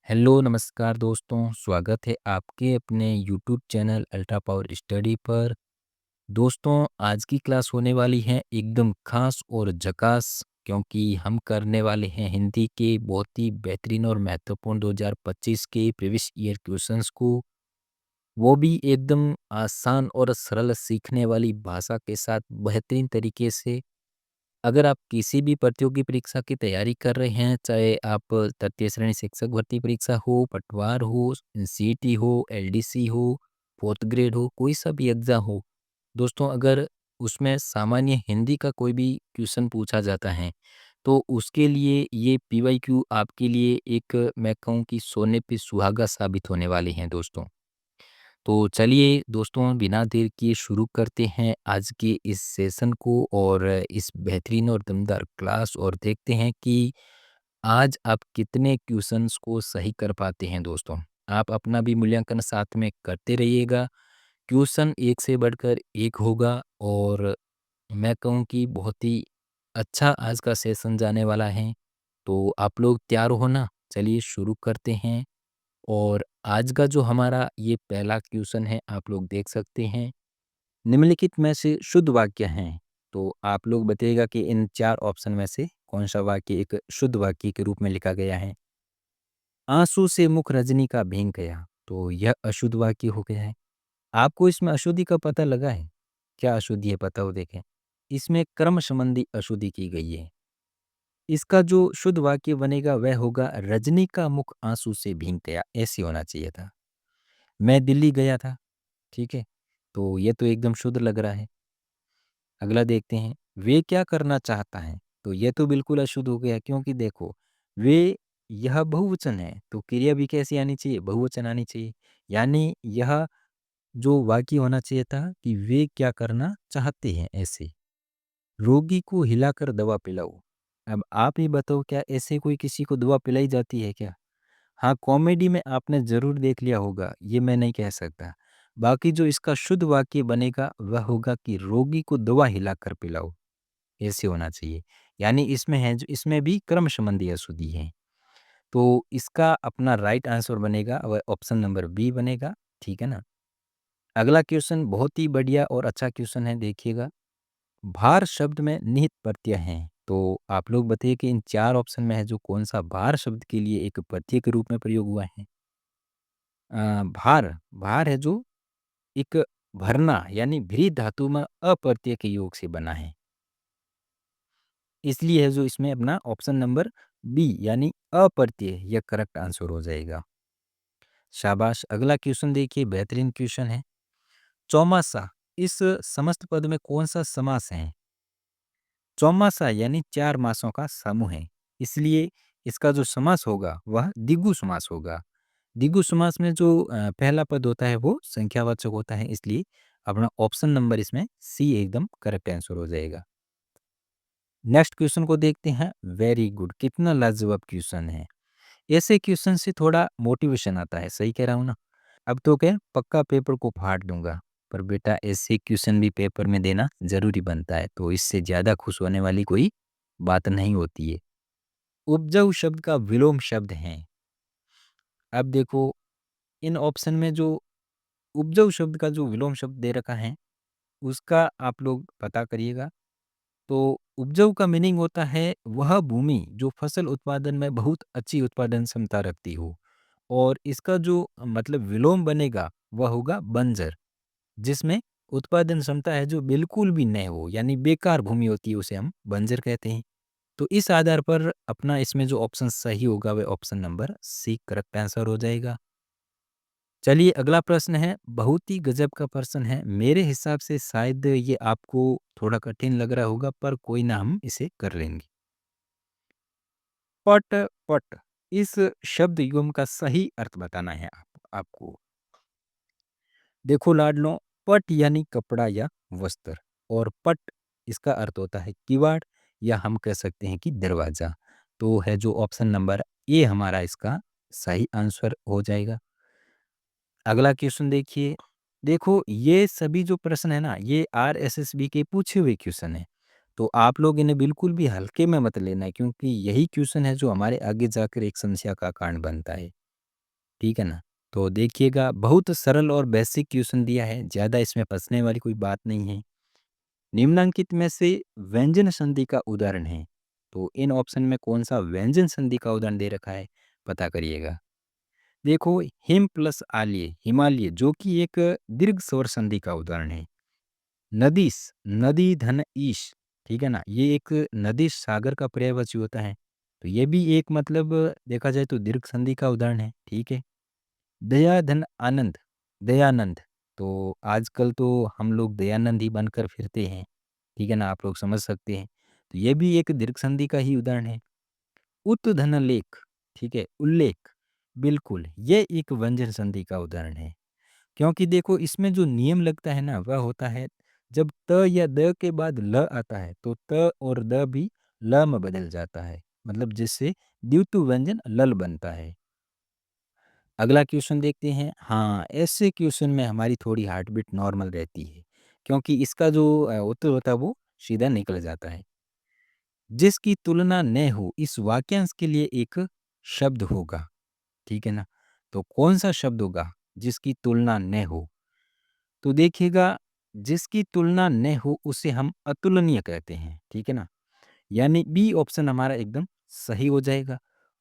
Hello नमस्कार दोस्तों, स्वागत है आपके अपने YouTube channel ultra power study पर। दोस्तों आज की क्लास होने वाली है एकदम खास और झकास, क्योंकि हम करने वाले हैं हिंदी के बहुत ही बेहतरीन और महत्वपूर्ण 2025 के प्रीवियस ईयर क्वेश्चंस को, वो भी एकदम आसान और सरल सीखने वाली भाषा के साथ बेहतरीन तरीके से। अगर आप किसी भी प्रतियोगी परीक्षा की तैयारी कर रहे हैं, चाहे आप तृतीय श्रेणी शिक्षक भर्ती परीक्षा हो, पटवार हो, सीईटी हो, एलडीसी हो, फोर्थ ग्रेड हो, कोई सा भी एग्जाम हो, दोस्तों अगर उसमें सामान्य हिंदी का कोई भी क्वेश्चन पूछा जाता है, तो उसके लिए ये पीवाईक्यू आपके लिए एक मैं कहूँ कि सोने पे सुहागा साबित होने वाले हैं दोस्तों। तो चलिए दोस्तों बिना देर किए शुरू करते हैं आज के इस सेशन को और इस बेहतरीन और दमदार क्लास, और देखते हैं कि आज आप कितने क्वेश्चंस को सही कर पाते हैं दोस्तों। आप अपना भी मूल्यांकन साथ में करते रहिएगा। क्वेश्चन एक से बढ़कर एक होगा और मैं कहूँ कि बहुत ही अच्छा आज का सेशन जाने वाला है। तो आप लोग तैयार हो ना? चलिए शुरू करते हैं। और आज का जो हमारा ये पहला क्वेश्चन है, आप लोग देख सकते हैं, निम्नलिखित में से शुद्ध वाक्य हैं। तो आप लोग बताइएगा कि इन चार ऑप्शन में से कौन सा वाक्य एक शुद्ध वाक्य के रूप में लिखा गया है। आंसू से मुख रजनी का भींग गया, तो यह अशुद्ध वाक्य हो गया है। आपको इसमें अशुद्धि का पता लगा है? क्या अशुद्धि है पता हो देखें। इसमें कर्म संबंधी अशुद्धि की गई है। इसका जो शुद्ध वाक्य बनेगा वह होगा, रजनी का मुख आंसू से भींग गया, ऐसे होना चाहिए था। मैं दिल्ली गया था, ठीक है? तो ये तो एकदम शुद्ध लग रहा है। अगला देखते हैं, वे क्या करना चाहता है? तो ये तो बिल्कुल अशुद्ध हो गया, क्योंकि देखो वे यह बहुवचन है, तो क्रिया भी कैसी आनी चाहिए? बहुवचन आनी चाहिए। यानी यह जो वाक्य होना चाहिए था कि वे क्या करना चाहते हैं ऐसे। रोगी को हिलाकर दवा पिलाओ। अब आप ही बताओ, क्या ऐसे कोई किसी को दवा पिलाई जाती है क्या? हाँ, कॉमेडी में आपने ज़रूर देख लिया होगा, ये मैं नहीं कह सकता। बाकी जो इसका शुद्ध वाक्य बनेगा वह होगा कि रोगी को दवा हिलाकर पिलाओ, ऐसे होना चाहिए। यानी इसमें है जो, इसमें भी क्रम संबंधी अशुद्धि है। तो इसका अपना राइट आंसर बनेगा वह ऑप्शन नंबर बी बनेगा, ठीक है ना? अगला क्वेश्चन बहुत ही बढ़िया और अच्छा क्वेश्चन है, देखिएगा। भार शब्द में निहित प्रत्यय हैं, तो आप लोग बताइए कि इन चार ऑप्शन में है जो कौन सा भार शब्द के लिए एक प्रत्यय के रूप में प्रयोग हुआ है। भार भार है जो एक भरना यानी भ्री धातु में अप्रत्यय के योग से बना है, इसलिए है जो इसमें अपना ऑप्शन नंबर बी यानी अप्रत्यय यह करेक्ट आंसर हो जाएगा। शाबाश। अगला क्वेश्चन देखिए, बेहतरीन क्वेश्चन है। चौमासा इस समस्त पद में कौन सा समास है? चौमासा यानी 4 मासों का समूह है, इसलिए इसका जो समास होगा वह द्विगु समास होगा। द्विगु समास में जो पहला पद होता है वो संख्यावाचक होता है, इसलिए अपना ऑप्शन नंबर इसमें सी एकदम करेक्ट आंसर हो जाएगा। नेक्स्ट क्वेश्चन को देखते हैं। वेरी गुड, कितना लाजवाब क्वेश्चन है। ऐसे क्वेश्चन से थोड़ा मोटिवेशन आता है, सही कह रहा हूँ ना? अब तो क्या पक्का पेपर को फाड़ दूंगा, पर बेटा ऐसे क्वेश्चन भी पेपर में देना जरूरी बनता है, तो इससे ज्यादा खुश होने वाली कोई बात नहीं होती है। उपजाऊ शब्द का विलोम शब्द है। अब देखो, इन ऑप्शन में जो उपजाऊ शब्द का जो विलोम शब्द दे रखा है उसका आप लोग पता करिएगा। तो उपजाऊ का मीनिंग होता है वह भूमि जो फसल उत्पादन में बहुत अच्छी उत्पादन क्षमता रखती हो, और इसका जो मतलब विलोम बनेगा वह होगा बंजर, जिसमें उत्पादन क्षमता है जो बिल्कुल भी नहीं हो, यानी बेकार भूमि होती है उसे हम बंजर कहते हैं। तो इस आधार पर अपना इसमें जो ऑप्शन सही होगा वह option number C correct answer हो जाएगा। चलिए अगला प्रश्न है, बहुत ही गजब का प्रश्न है। मेरे हिसाब से शायद ये आपको थोड़ा कठिन लग रहा होगा, पर कोई ना, हम इसे कर लेंगे। पट पट इस शब्द युग्म का सही अर्थ बताना है आपको। देखो लाडलो, पट यानी कपड़ा या वस्त्र, और पट इसका अर्थ होता है किवाड़, या हम कह सकते हैं कि दरवाजा। तो है जो ऑप्शन नंबर ए हमारा इसका सही आंसर हो जाएगा। अगला क्वेश्चन देखिए। देखो ये सभी जो प्रश्न है ना, ये आरएसएसबी के पूछे हुए क्वेश्चन है, तो आप लोग इन्हें बिल्कुल भी हल्के में मत लेना, क्योंकि यही क्वेश्चन है जो हमारे आगे जाकर एक समस्या का कारण बनता है। ठीक है ना? तो देखिएगा बहुत सरल और बेसिक क्वेश्चन दिया है, ज़्यादा इसमें फँसने वाली कोई बात नहीं है। निम्नलिखित में से व्यंजन संधि का उदाहरण है। तो इन ऑप्शन में कौन-सा व्यंजन संधि का उदाहरण दे रखा है, पता करिएगा। देखो हिम प्लस आल्य, हिमालय जो कि एक दीर्घ स्वर संधि का उदाहरण है। नदीस, नदी धन ईश, ठीक है ना? ये एक नदी सागर का पर्यायवाची होता है। तो ये भी एक मतलब देखा जाए तो दीर्घ संधि का उदाहरण है, ठीक है? दया धन आनंद, दयानंद, तो आजकल तो हम लोग दयानंद ही बनकर फिरते हैं, ठीक है ना? आप लोग समझ सकते हैं। तो ये भी एक दीर्घ संधि का ही उदाहरण है। उत धन लेख, ठीक है? उल्लेख, बिल्कुल, ये एक व्यंजन संधि का उदाहरण है। क्योंकि देखो इसमें जो नियम लगता है ना वह होता है जब त या द के बाद ल आता है तो त और द भी ल में बदल जाता है, मतलब जिससे द्वितु व्यंजन लल बनता है। अगला क्वेश्चन देखते हैं। हाँ, ऐसे क्वेश्चन में हमारी थोड़ी हार्ट बीट नॉर्मल रहती है क्योंकि इसका जो उत्तर होता है वो सीधा निकल जाता है। जिसकी तुलना न हो इस वाक्यांश के लिए एक शब्द होगा, ठीक है ना? तो कौन सा शब्द होगा जिसकी तुलना न हो? तो देखिएगा जिसकी तुलना न हो उसे हम अतुलनीय कहते हैं, ठीक है ना? यानी बी ऑप्शन हमारा एकदम सही हो जाएगा।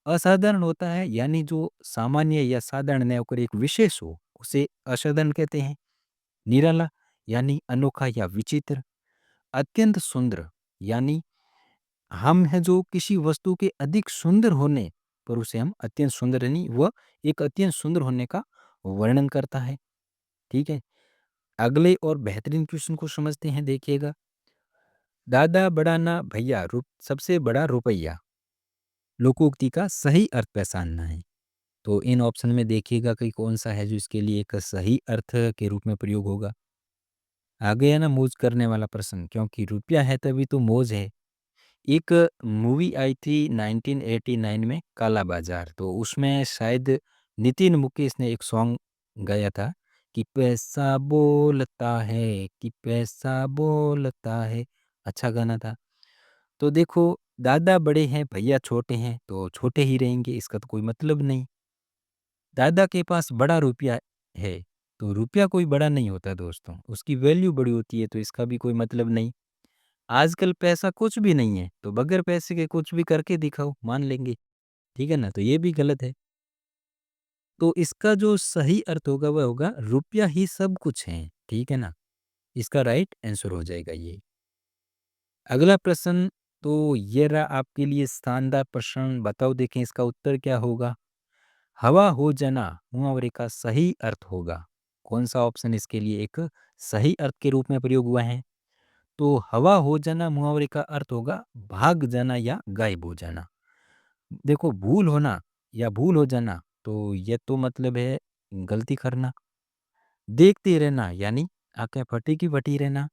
असाधारण होता है यानी जो सामान्य या साधारण न होकर एक विशेष हो उसे असाधारण कहते हैं। निराला यानी अनोखा या विचित्र। अत्यंत सुंदर यानी हम हैं जो किसी वस्तु के अधिक सुंदर होने पर उसे हम अत्यंत सुंदर यानी वह एक अत्यंत सुंदर होने का वर्णन करता है, ठीक है? अगले और बेहतरीन क्वेश्चन को समझते हैं, देखिएगा। दादा बड़ा ना भैया सबसे बड़ा रुपया लोकोक्ति का सही अर्थ पहचानना है। तो इन ऑप्शन में देखिएगा कि कौन सा है जो इसके लिए एक सही अर्थ के रूप में प्रयोग होगा। आ गया ना मौज करने वाला प्रश्न, क्योंकि रुपया है तभी तो मौज है। एक मूवी आई थी 1989 में काला बाजार, तो उसमें शायद नितिन मुकेश ने एक सॉन्ग गाया था कि पैसा बोलता है कि पैसा बोलता है। अच्छा गाना था। तो देखो दादा बड़े हैं भैया छोटे हैं तो छोटे ही रहेंगे, इसका तो कोई मतलब नहीं। दादा के पास बड़ा रुपया है तो रुपया कोई बड़ा नहीं होता दोस्तों, उसकी वैल्यू बड़ी होती है, तो इसका भी कोई मतलब नहीं। आजकल पैसा कुछ भी नहीं है, तो बगैर पैसे के कुछ भी करके दिखाओ, मान लेंगे, ठीक है ना? तो ये भी गलत है। तो इसका जो सही अर्थ होगा वह होगा रुपया ही सब कुछ है, ठीक है ना? इसका राइट आंसर हो जाएगा ये। अगला प्रश्न, तो ये रहा आपके लिए शानदार प्रश्न, बताओ देखें इसका उत्तर क्या होगा? हवा हो जाना मुहावरे का सही अर्थ होगा। कौन सा ऑप्शन इसके लिए एक सही अर्थ के रूप में प्रयोग हुआ है? तो हवा हो जाना मुहावरे का अर्थ होगा भाग जाना या गायब हो जाना। देखो भूल होना या भूल हो जाना तो ये तो मतलब है गलती करना। देखते रहना यानी आंखें फटी की फटी रहना।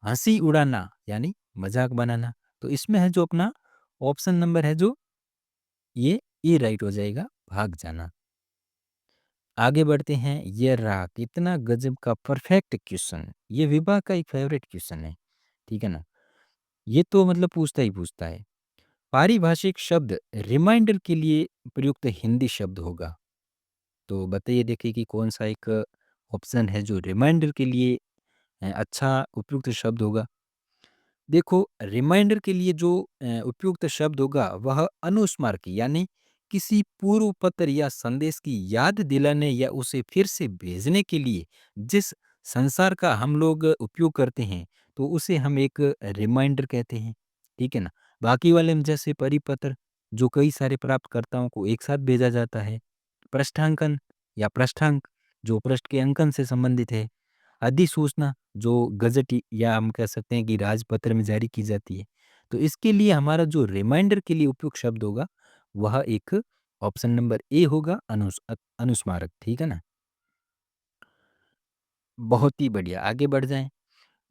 हंसी उड़ाना यानी मजाक बनाना। तो इसमें है जो अपना ऑप्शन नंबर है जो ये ए राइट हो जाएगा, भाग जाना। आगे बढ़ते हैं। ये रहा कितना गजब का परफेक्ट क्वेश्चन, ये विभा का एक फेवरेट क्वेश्चन है, ठीक है ना? ये तो मतलब पूछता ही पूछता है। पारिभाषिक शब्द रिमाइंडर के लिए प्रयुक्त हिंदी शब्द होगा। तो बताइए देखिए कि कौन सा एक ऑप्शन है जो रिमाइंडर के लिए अच्छा उपयुक्त शब्द होगा। देखो रिमाइंडर के लिए जो उपयुक्त शब्द होगा वह अनुस्मारक यानी किसी पूर्व पत्र या संदेश की याद दिलाने या उसे फिर से भेजने के लिए जिस संसार का हम लोग उपयोग करते हैं तो उसे हम एक रिमाइंडर कहते हैं, ठीक है ना? बाकी वाले में जैसे परिपत्र जो कई सारे प्राप्तकर्ताओं को एक साथ भेजा जाता है, पृष्ठांकन या पृष्ठांक जो पृष्ठ के अंकन से संबंधित है, अधिसूचना जो गज़ट या हम कह सकते हैं कि राजपत्र में जारी की जाती है। तो इसके लिए हमारा जो रिमाइंडर के लिए उपयुक्त शब्द होगा वह एक ऑप्शन नंबर ए होगा, अनुस्मारक, ठीक है ना? बहुत ही बढ़िया, आगे बढ़ जाएँ।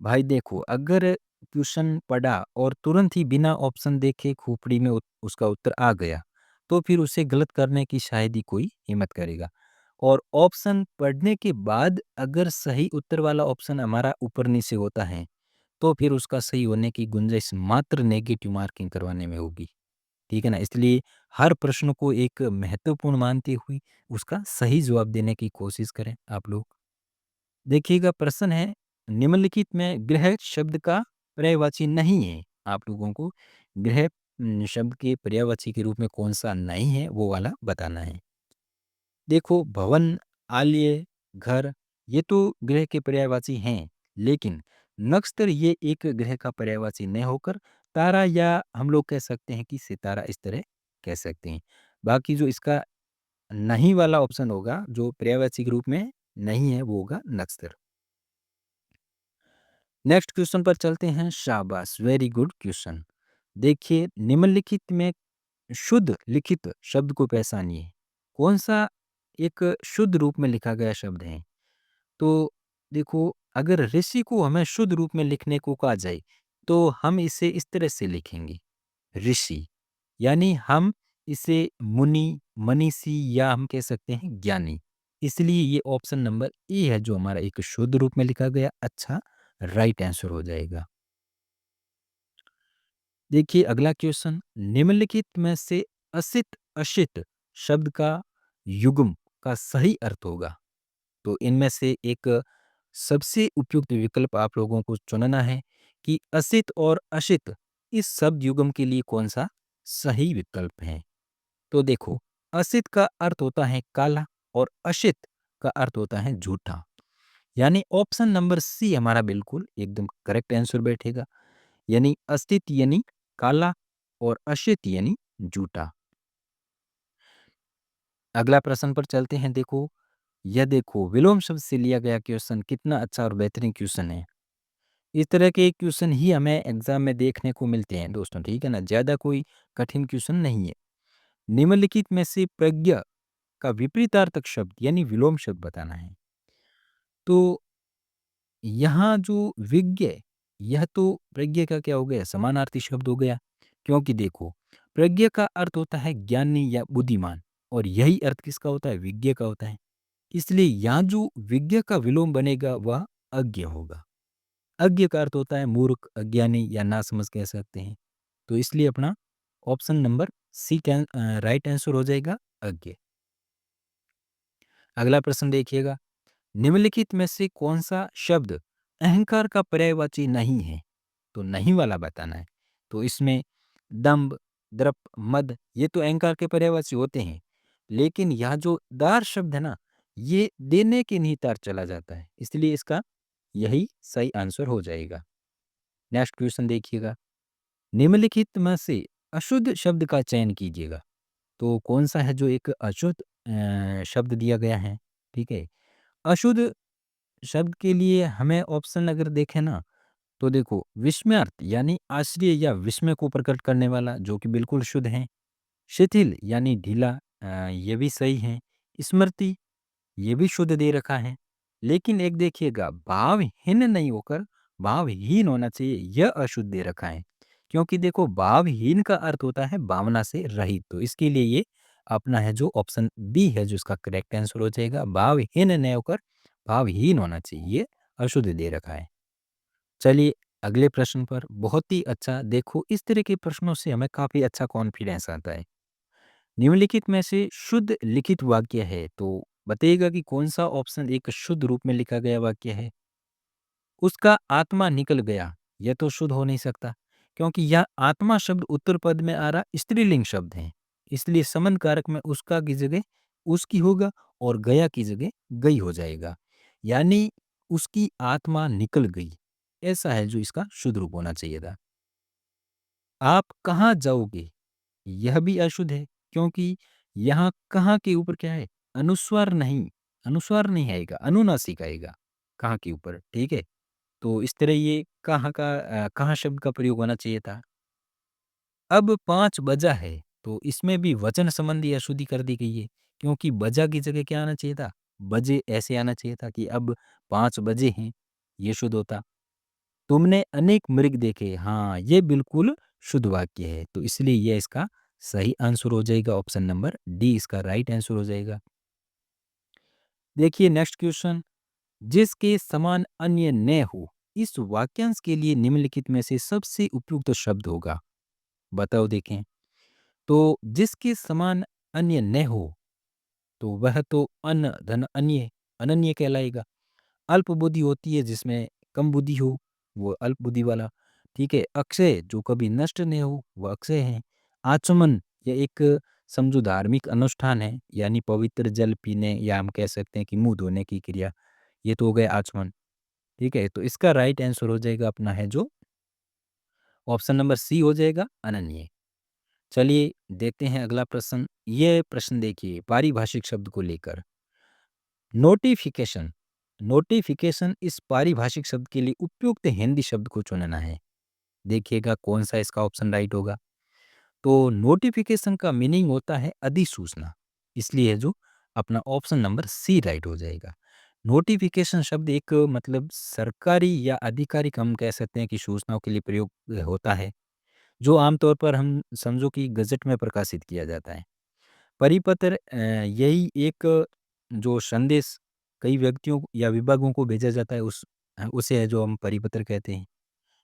भाई देखो अगर क्वेश्चन पढ़ा और तुरंत ही बिना ऑप्शन देखे खोपड़ी में उसका उत्तर आ गया, तो फिर उसे गलत करने की शायद ही कोई हिम्मत करेगा। और ऑप्शन पढ़ने के बाद अगर सही उत्तर वाला ऑप्शन हमारा ऊपर नीचे होता है, तो फिर उसका सही होने की गुंजाइश मात्र नेगेटिव मार्किंग करवाने में होगी। ठीक है ना? इसलिए हर प्रश्न को एक महत्वपूर्ण मानते हुए उसका सही जवाब देने की कोशिश करें आप लोग। देखिएगा प्रश्न है, निम्नलिखित में गृह शब्द का पर्यायवाची नहीं है। आप लोगों को गृह शब्द के पर्यायवाची के रूप में कौन-सा नहीं है, वो वाला बताना है। देखो भवन, आलय, घर ये तो गृह के पर्यायवाची हैं, लेकिन नक्षत्र ये एक गृह का पर्यायवाची नहीं होकर तारा या हम लोग कह सकते हैं कि सितारा इस तरह कह सकते हैं। बाकी जो इसका नहीं वाला ऑप्शन होगा, जो पर्यायवाची के रूप में नहीं है, वो होगा नक्षत्र। नेक्स्ट क्वेश्चन पर चलते हैं। शाबाश, वेरी गुड क्वेश्चन। देखिए निम्नलिखित में शुद्ध लिखित शब्द को पहचानिए। कौन सा एक शुद्ध रूप में लिखा गया शब्द है? तो देखो अगर ऋषि को हमें शुद्ध रूप में लिखने को कहा जाए तो हम इसे इस तरह से लिखेंगे, ऋषि। यानी हम इसे मुनि, मनीषी या हम कह सकते हैं ज्ञानी। इसलिए ये ऑप्शन नंबर ए है जो हमारा एक शुद्ध रूप में लिखा गया अच्छा राइट आंसर हो जाएगा। देखिए अगला क्वेश्चन, निम्नलिखित में से असित अशित शब्द का युग्म का सही अर्थ होगा। तो इनमें से एक सबसे उपयुक्त विकल्प आप लोगों को चुनना है कि असित और अशित इस शब्द युग्म के लिए कौन सा सही विकल्प है। तो देखो असित का अर्थ होता है काला और अशित का अर्थ होता है झूठा। यानी ऑप्शन नंबर सी हमारा बिल्कुल एकदम करेक्ट आंसर बैठेगा। यानी अस्तित यानी काला और अशित यानी झूठा। अगला प्रश्न पर चलते हैं। देखो यह देखो विलोम शब्द से लिया गया क्वेश्चन कितना अच्छा और बेहतरीन क्वेश्चन है। इस तरह के क्वेश्चन ही हमें एग्जाम में देखने को मिलते हैं दोस्तों, ठीक है ना? ज़्यादा कोई कठिन क्वेश्चन नहीं है। निम्नलिखित में से प्रज्ञा का विपरीतार्थक शब्द यानी विलोम शब्द बताना है। तो यहाँ जो विज्ञ, यह तो प्रज्ञा का क्या हो गया समानार्थी शब्द हो गया। क्योंकि देखो प्रज्ञा का अर्थ होता है ज्ञानी या बुद्धिमान और यही अर्थ किसका होता है? विज्ञ का होता है। इसलिए यहाँ जो विज्ञ का विलोम बनेगा वह अज्ञ होगा। अज्ञ का अर्थ होता है मूर्ख, अज्ञानी या नासमझ कह सकते हैं। तो इसलिए अपना option number C right answer हो जाएगा अज्ञ। अगला प्रश्न देखिएगा, निम्नलिखित में से कौन सा शब्द अहंकार का पर्यायवाची नहीं है? तो नहीं वाला बताना है। तो इसमें दंभ, दर्प, मद ये तो अहंकार के पर्यायवाची होते हैं, लेकिन यह जो दार शब्द है ना, ये देने के निहितार्थ चला जाता है, इसलिए इसका यही सही आंसर हो जाएगा। नेक्स्ट क्वेश्चन देखिएगा, निम्नलिखित में से अशुद्ध शब्द का चयन कीजिएगा। तो कौन सा है जो एक अशुद्ध शब्द दिया गया है? ठीक है, अशुद्ध शब्द के लिए हमें ऑप्शन अगर देखें ना, तो देखो विस्मयार्थ यानी आश्चर्य या विस्मय को प्रकट करने वाला जो कि बिल्कुल शुद्ध है। शिथिल यानी ढीला, ये भी सही है। स्मृति ये भी शुद्ध दे रखा है। लेकिन एक देखिएगा भावहीन नहीं होकर भावहीन होना चाहिए, यह अशुद्ध दे रखा है। क्योंकि देखो भावहीन का अर्थ होता है भावना से रहित, तो इसके लिए ये अपना है जो ऑप्शन बी है जो इसका करेक्ट आंसर हो जाएगा। भावहीन नहीं होकर भावहीन होना चाहिए, ये अशुद्ध दे रखा है। चलिए अगले प्रश्न पर। बहुत ही अच्छा, देखो इस तरह के प्रश्नों से हमें काफी अच्छा कॉन्फिडेंस आता है। निम्नलिखित में से शुद्ध लिखित वाक्य है, तो बताइएगा कि कौन सा ऑप्शन एक शुद्ध रूप में लिखा गया वाक्य है। उसका आत्मा निकल गया, यह तो शुद्ध हो नहीं सकता, क्योंकि यह आत्मा शब्द उत्तर पद में आ रहा स्त्रीलिंग शब्द है। इसलिए समन कारक में उसका की जगह उसकी होगा और गया की जगह गई हो जाएगा। यानी उसकी आत्मा निकल गई, ऐसा है जो इसका शुद्ध रूप होना चाहिए था। आप कहाँ जाओगे, यह भी अशुद्ध है, क्योंकि यहाँ कहाँ के ऊपर क्या है? अनुस्वार नहीं, अनुस्वार नहीं आएगा, अनुनासिक आएगा कहाँ के ऊपर, ठीक है? तो इस तरह ये कहाँ का कहाँ शब्द का प्रयोग होना चाहिए था। अब 5 बजा है, तो इसमें भी वचन संबंधी अशुद्धि कर दी गई है, क्योंकि बजा की जगह क्या आना चाहिए था? बजे ऐसे आना चाहिए था कि अब 5 बजे हैं, ये शुद्ध होता। तुमने अनेक मृग देखे, हाँ, ये बिल्कुल शुद्ध वाक्य है, तो इसलिए ये इसका सही आंसर हो जाएगा। ऑप्शन नंबर डी इसका राइट आंसर हो जाएगा। देखिए नेक्स्ट क्वेश्चन, जिसके समान अन्य न हो, इस वाक्यांश के लिए निम्नलिखित में से सबसे उपयुक्त शब्द होगा। बताओ देखें। तो जिसके समान अन्य न हो, तो वह तो अन धन अन्य अनन्य कहलाएगा। अल्प बुद्धि होती है जिसमें कम बुद्धि हो, वो अल्प बुद्धि वाला। ठीक है। अक्षय जो कभी नष्ट नहीं हो, वह अक्षय है। आचमन यह एक समझो धार्मिक अनुष्ठान है, यानी पवित्र जल पीने या हम कह सकते हैं कि मुंह धोने की क्रिया। ये तो हो गए आचमन। ठीक है। तो इसका राइट आंसर हो जाएगा अपना है जो ऑप्शन नंबर सी हो जाएगा, अनन्य। चलिए देखते हैं अगला प्रश्न। ये प्रश्न देखिए पारिभाषिक शब्द को लेकर। नोटिफिकेशन। नोटिफिकेशन इस पारिभाषिक शब्द के लिए उपयुक्त हिंदी शब्द को चुनना है। देखिएगा कौन सा इसका ऑप्शन राइट होगा। तो नोटिफिकेशन का मीनिंग होता है अधिसूचना, इसलिए जो अपना ऑप्शन नंबर सी राइट हो जाएगा। नोटिफिकेशन शब्द एक मतलब सरकारी या आधिकारिक हम कह सकते हैं कि सूचनाओं के लिए प्रयोग होता है, जो आमतौर पर हम समझो कि गजट में प्रकाशित किया जाता है। परिपत्र यही एक जो संदेश कई व्यक्तियों या विभागों को भेजा जाता है, उसे है जो हम परिपत्र कहते हैं।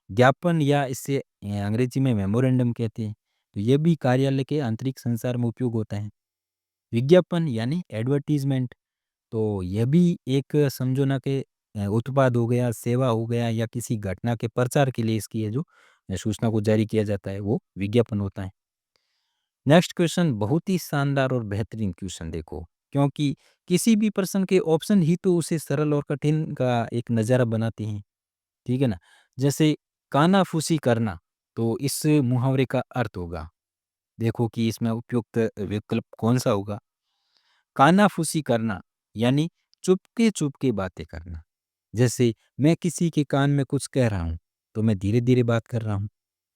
ज्ञापन या इससे अंग्रेजी में मेमोरेंडम कहते हैं। तो ये भी कार्यालय के आंतरिक संसार में उपयोग होता है। विज्ञापन यानी एडवर्टीजमेंट, तो यह भी एक समझो ना कि उत्पाद हो गया, सेवा हो गया या किसी घटना के प्रचार के लिए इसकी है जो सूचना को जारी किया जाता है, वो विज्ञापन होता है। नेक्स्ट क्वेश्चन बहुत ही शानदार और बेहतरीन क्वेश्चन देखो, क्योंकि किसी भी प्रश्न के ऑप्शन ही तो उसे सरल और कठिन का एक नज़ारा बनाते हैं। ठीक है ना? जैसे कानाफूसी करना, तो इस मुहावरे का अर्थ होगा, देखो कि इसमें उपयुक्त विकल्प कौन-सा होगा? कानाफूसी करना यानी चुपके-चुपके बातें करना। जैसे मैं किसी के कान में कुछ कह रहा हूँ, तो मैं धीरे-धीरे बात कर रहा हूँ,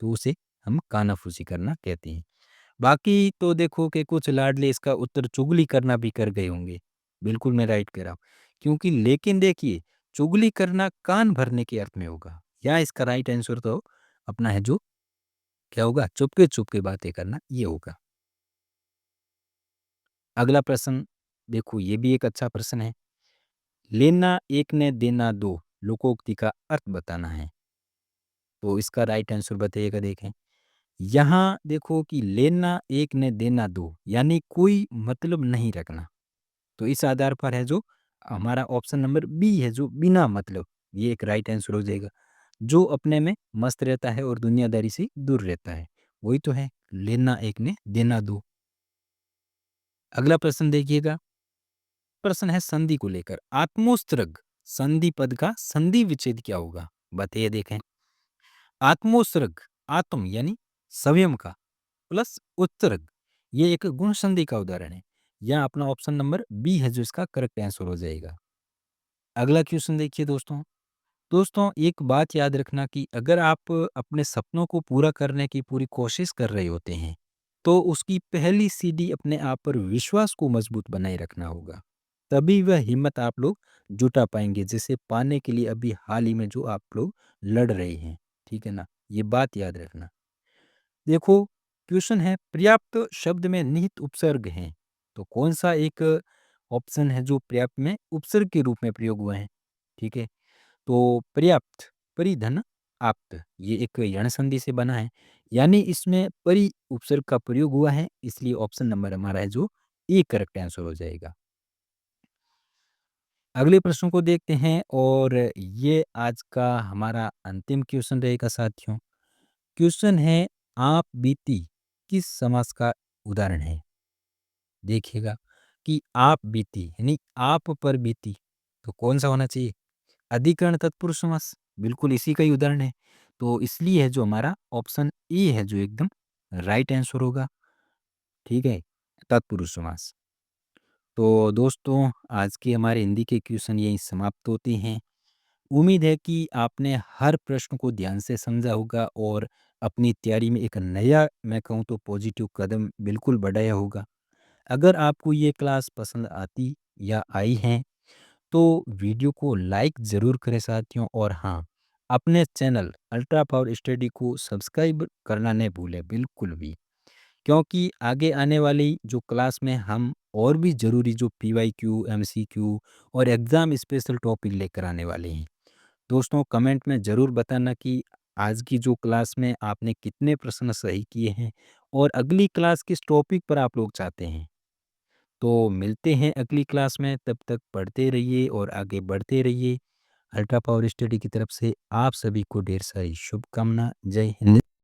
तो उसे हम कानाफूसी करना कहते हैं। बाकी तो देखो कि कुछ लाडले इसका उत्तर चुगली करना भी कर गए होंगे। बिल्कुल मैं राइट कह रहा हूँ। क्योंकि लेकिन देखिए, चुगली करना कान भरने के अर्थ में होगा। या इसका राइट आंसर तो अपना है जो क्या होगा? चुपके-चुपके बातें करना ये होगा। अगला प्रश्न देखो, ये भी एक अच्छा प्रश्न है। लेना एक ने देना दो लोकोक्ति का अर्थ बताना है। तो इसका राइट आंसर बताइएगा देखें। यहाँ देखो कि लेना एक ने देना दो यानी कोई मतलब नहीं रखना। तो इस आधार पर है जो हमारा ऑप्शन नंबर बी है जो बिना मतलब, ये एक राइट आंसर हो जाएगा। जो अपने में मस्त रहता है और दुनियादारी से दूर रहता है, वही तो है लेना एक ने देना दो। अगला प्रश्न देखिएगा। प्रश्न है संधि को लेकर। आत्मोस्त्रग संधि पद का संधि विच्छेद क्या होगा? बताइए देखें। आत्मोस्त्रग आत्म यानी संयम का प्लस उत्सर्ग, ये एक गुण संधि का उदाहरण है। यहाँ अपना ऑप्शन नंबर बी है जो इसका करेक्ट आंसर हो जाएगा। अगला क्वेश्चन देखिए दोस्तों। दोस्तों एक बात याद रखना कि अगर आप अपने सपनों को पूरा करने की पूरी कोशिश कर रहे होते हैं, तो उसकी पहली सीढ़ी अपने आप पर विश्वास को मजबूत बनाए रखना होगा। तभी वह हिम्मत आप लोग जुटा पाएंगे जिसे पाने के लिए अभी हाल ही में जो आप लोग लड़ रहे हैं। ठीक है ना? ये बात याद रखना। देखो क्वेश्चन है पर्याप्त शब्द में निहित उपसर्ग हैं, तो कौन सा एक ऑप्शन है जो पर्याप्त में उपसर्ग के रूप में प्रयोग हुआ है? ठीक है। तो पर्याप्त परिधन आप्त ये एक यण संधि से बना है, यानी इसमें परि उपसर्ग का प्रयोग हुआ है, इसलिए ऑप्शन नंबर हमारा है जो ए करेक्ट आंसर हो जाएगा। अगले प्रश्न को देखते हैं और ये आज का हमारा अंतिम क्वेश्चन रहेगा साथियों। क्वेश्चन है आप बीती किस समास का उदाहरण है? देखिएगा कि आप बीती यानी आप पर बीती, तो कौन सा होना चाहिए? अधिकरण तत्पुरुष समास, बिल्कुल इसी का ही उदाहरण है। तो इसलिए है जो हमारा ऑप्शन ए है जो एकदम राइट आंसर होगा। ठीक है, तत्पुरुष समास। तो दोस्तों आज के हमारे हिंदी के क्वेश्चन यहीं समाप्त होते हैं। उम्मीद है कि आपने हर प्रश्न को ध्यान से समझा होगा और अपनी तैयारी में एक नया मैं कहूँ तो पॉजिटिव कदम बिल्कुल बढ़ाया होगा। अगर आपको ये क्लास पसंद आती या आई है तो वीडियो को लाइक ज़रूर करें साथियों, और हाँ, अपने चैनल अल्ट्रा पावर स्टडी को सब्सक्राइब करना नहीं भूलें बिल्कुल भी, क्योंकि आगे आने वाली जो क्लास में हम और भी ज़रूरी जो पीवाईक्यू, एमसीक्यू और एग्ज़ाम स्पेशल टॉपिक लेकर आने वाले हैं। दोस्तों कमेंट में ज़रूर बताना कि आज की जो क्लास में आपने कितने प्रश्न सही किए हैं और अगली क्लास किस टॉपिक पर आप लोग चाहते हैं। तो मिलते हैं अगली क्लास में, तब तक पढ़ते रहिए और आगे बढ़ते रहिए। अल्ट्रा पावर स्टडी की तरफ से आप सभी को ढेर सारी शुभकामना। जय हिंद।